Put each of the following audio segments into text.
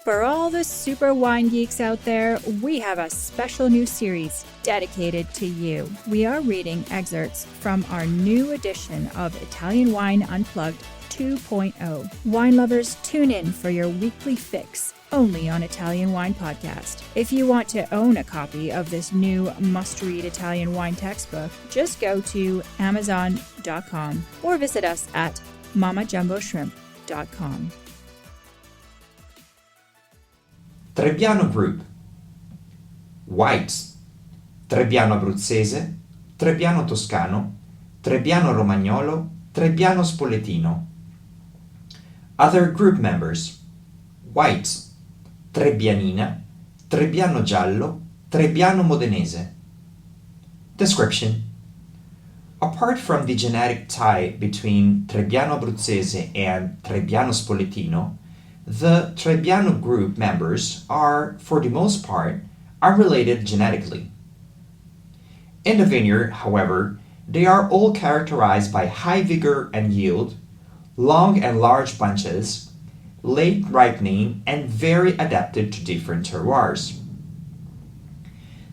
For all the super wine geeks out there, we have a special new series dedicated to you. We are reading excerpts from our new edition of Italian Wine Unplugged 2.0. Wine lovers, tune in for your weekly fix only on Italian Wine Podcast. If you want to own a copy of this new must-read Italian wine textbook, just go to Amazon.com or visit us at mamajumboshrimp.com. Trebbiano Group. Whites: Trebbiano abruzzese, Trebbiano toscano, Trebbiano romagnolo, Trebbiano spoletino. Other group members: Whites: Trebbianina, Trebbiano giallo, Trebbiano modenese. Description: apart from the genetic tie between Trebbiano abruzzese and Trebbiano spoletino, the Trebbiano Group members are, for the most part, unrelated genetically. In the vineyard, however, they are all characterized by high vigor and yield, long and large bunches, late ripening, and very adapted to different terroirs.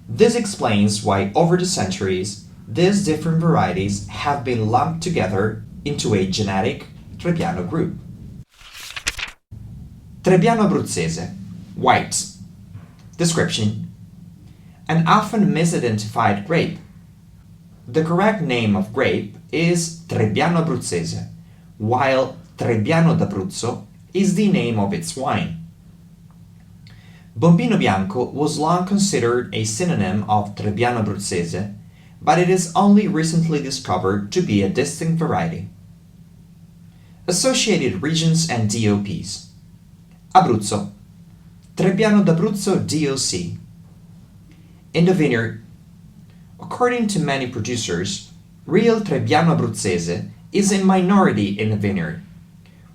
This explains why over the centuries, these different varieties have been lumped together into a genetic Trebbiano group. Trebbiano abruzzese. Whites. Description: an often misidentified grape. The correct name of grape is Trebbiano abruzzese, while Trebbiano d'Abruzzo is the name of its wine. Bombino Bianco was long considered a synonym of Trebbiano abruzzese, but it is only recently discovered to be a distinct variety. Associated regions and DOPs. Abruzzo. Trebbiano d'Abruzzo DOC. In the vineyard, according to many producers, real Trebbiano abruzzese is a minority in the vineyard,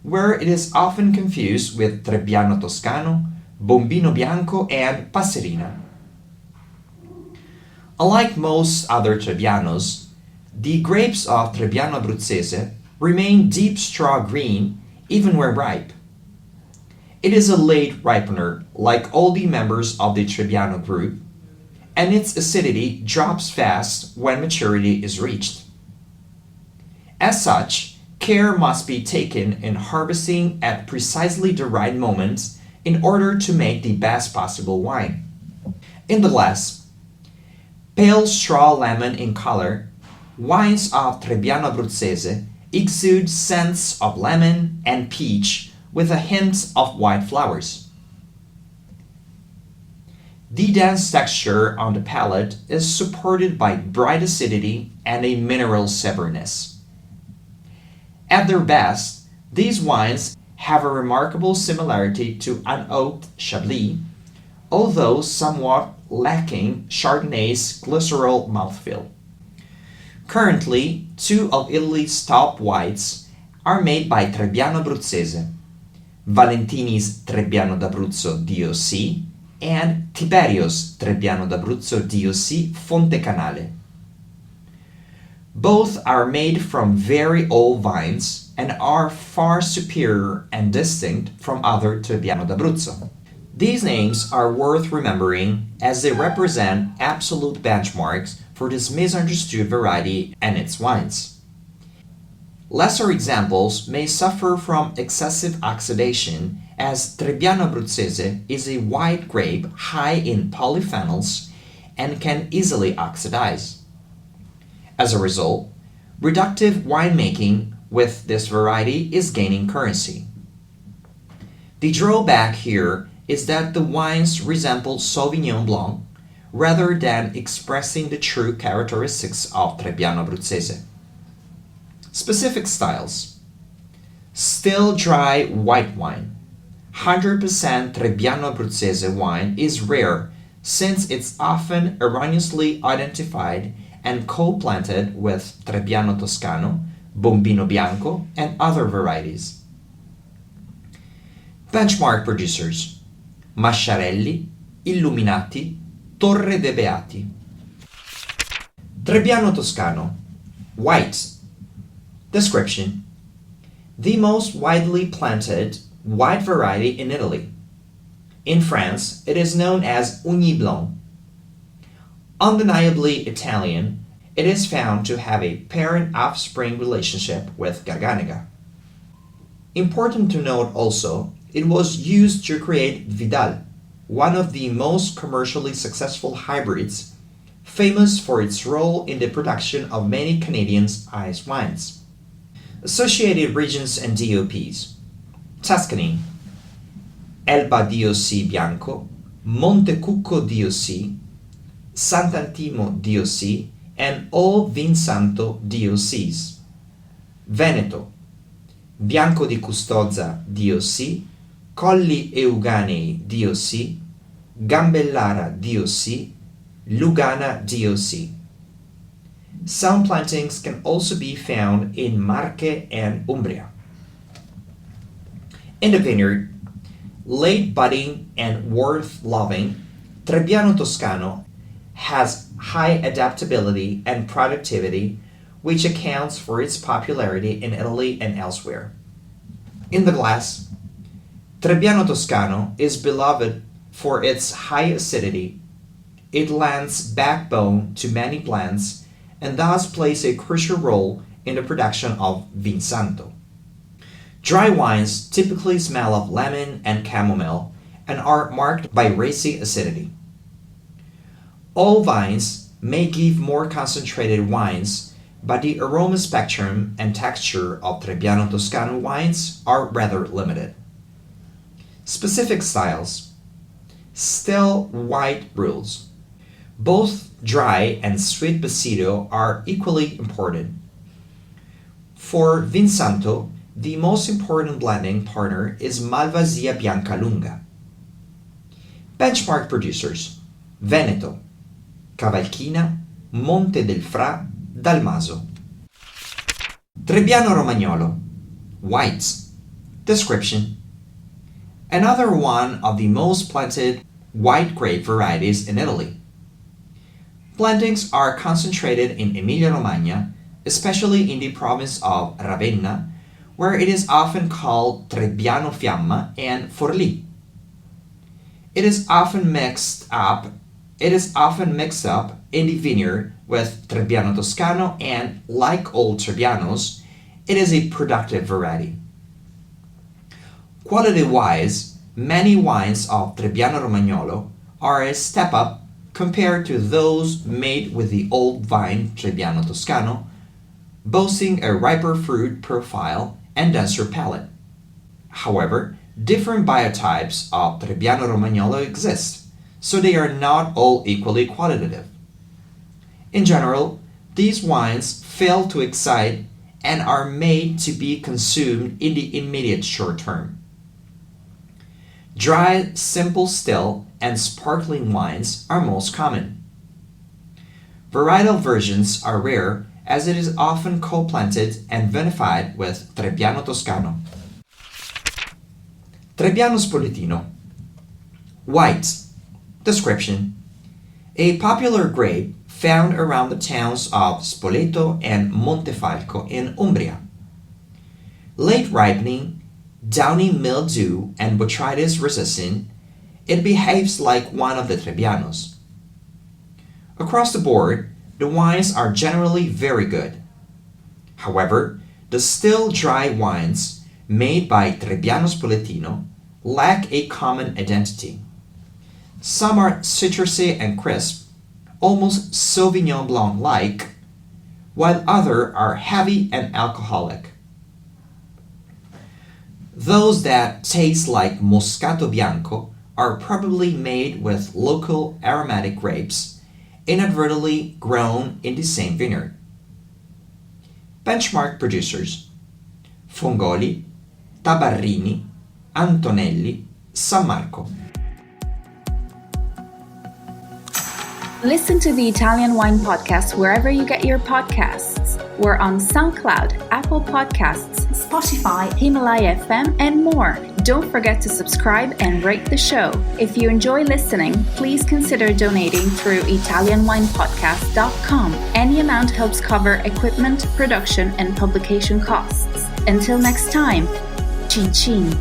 where it is often confused with Trebbiano toscano, Bombino Bianco, and Passerina. Unlike most other Trebbianos, the grapes of Trebbiano abruzzese remain deep straw green even when ripe. It is a late ripener, like all the members of the Trebbiano group, and its acidity drops fast when maturity is reached. As such, care must be taken in harvesting at precisely the right moment in order to make the best possible wine. In the glass, pale straw lemon in color, wines of Trebbiano abruzzese exude scents of lemon and peach with a hint of white flowers. The dense texture on the palate is supported by bright acidity and a mineral savoriness. At their best, these wines have a remarkable similarity to unoaked Chablis, although somewhat lacking Chardonnay's glycerol mouthfeel. Currently, two of Italy's top whites are made by Trebbiano abruzzese: Valentini's Trebbiano d'Abruzzo DOC and Tiberio's Trebbiano d'Abruzzo DOC Fontecanale. Both are made from very old vines and are far superior and distinct from other Trebbiano d'Abruzzo. These names are worth remembering as they represent absolute benchmarks for this misunderstood variety and its wines. Lesser examples may suffer from excessive oxidation, as Trebbiano abruzzese is a white grape high in polyphenols and can easily oxidize. As a result, reductive winemaking with this variety is gaining currency. The drawback here is that the wines resemble Sauvignon Blanc rather than expressing the true characteristics of Trebbiano abruzzese. Specific styles: still dry white wine. 100% Trebbiano abruzzese wine is rare since it's often erroneously identified and co-planted with Trebbiano toscano, Bombino Bianco, and other varieties. Benchmark producers: Masciarelli, Illuminati, Torre de' Beati. Trebbiano toscano. White. Description: the most widely planted white variety in Italy. In France, it is known as Ugni Blanc. Undeniably Italian, it is found to have a parent-offspring relationship with Garganega. Important to note also, it was used to create Vidal, one of the most commercially successful hybrids, famous for its role in the production of many Canadians' ice wines. Associated regions and DOPs: Tuscany, Elba DOC Bianco, Montecucco DOC, Sant'Antimo DOC, and all Vinsanto DOCs. Veneto, Bianco di Custoza DOC, Colli Euganei DOC, Gambellara DOC, Lugana DOC. Some plantings can also be found in Marche and Umbria. In the vineyard, late budding and worth loving, Trebbiano Toscano has high adaptability and productivity, which accounts for its popularity in Italy and elsewhere. In the glass, Trebbiano Toscano is beloved for its high acidity. It lends backbone to many plants and thus plays a crucial role in the production of Vinsanto. Dry wines typically smell of lemon and chamomile and are marked by racy acidity. All vines may give more concentrated wines, but the aroma spectrum and texture of Trebbiano Toscano wines are rather limited. Specific styles: still white rules. Both dry and sweet Bassito are equally important. For Vinsanto, the most important blending partner is Malvasia Bianca Lunga. Benchmark producers: Veneto, Cavalchina, Monte del Fra, Dalmaso. Trebbiano Romagnolo, whites. Description: another one of the most planted white grape varieties in Italy. Plantings are concentrated in Emilia-Romagna, especially in the province of Ravenna, where it is often called Trebbiano Fiamma and Forlì. It is often mixed up in the vineyard with Trebbiano Toscano, and like all Trebbianos, it is a productive variety. Quality-wise, many wines of Trebbiano Romagnolo are a step up compared to those made with the old vine Trebbiano Toscano, boasting a riper fruit profile and denser palate. However, different biotypes of Trebbiano Romagnolo exist, so they are not all equally qualitative. In general, these wines fail to excite and are made to be consumed in the immediate short term. Dry, simple still, and sparkling wines are most common. Varietal versions are rare, as it is often co-planted and vinified with Trebbiano Toscano. Trebbiano Spoletino, white. Description: a popular grape found around the towns of Spoleto and Montefalco in Umbria. Late ripening, downy mildew and botrytis resistant, it behaves like one of the Trebbianos. Across the board, the wines are generally very good. However, the still dry wines made by Trebbiano Spoletino lack a common identity. Some are citrusy and crisp, almost Sauvignon Blanc-like, while others are heavy and alcoholic. Those that taste like Moscato Bianco are probably made with local aromatic grapes, inadvertently grown in the same vineyard. Benchmark producers: Fongoli, Tabarrini, Antonelli, San Marco. Listen to the Italian Wine Podcast wherever you get your podcasts. We're on SoundCloud, Apple Podcasts, Spotify, Himalaya FM, and more. Don't forget to subscribe and rate the show. If you enjoy listening, please consider donating through ItalianWinePodcast.com. Any amount helps cover equipment, production, and publication costs. Until next time, Cin Cin.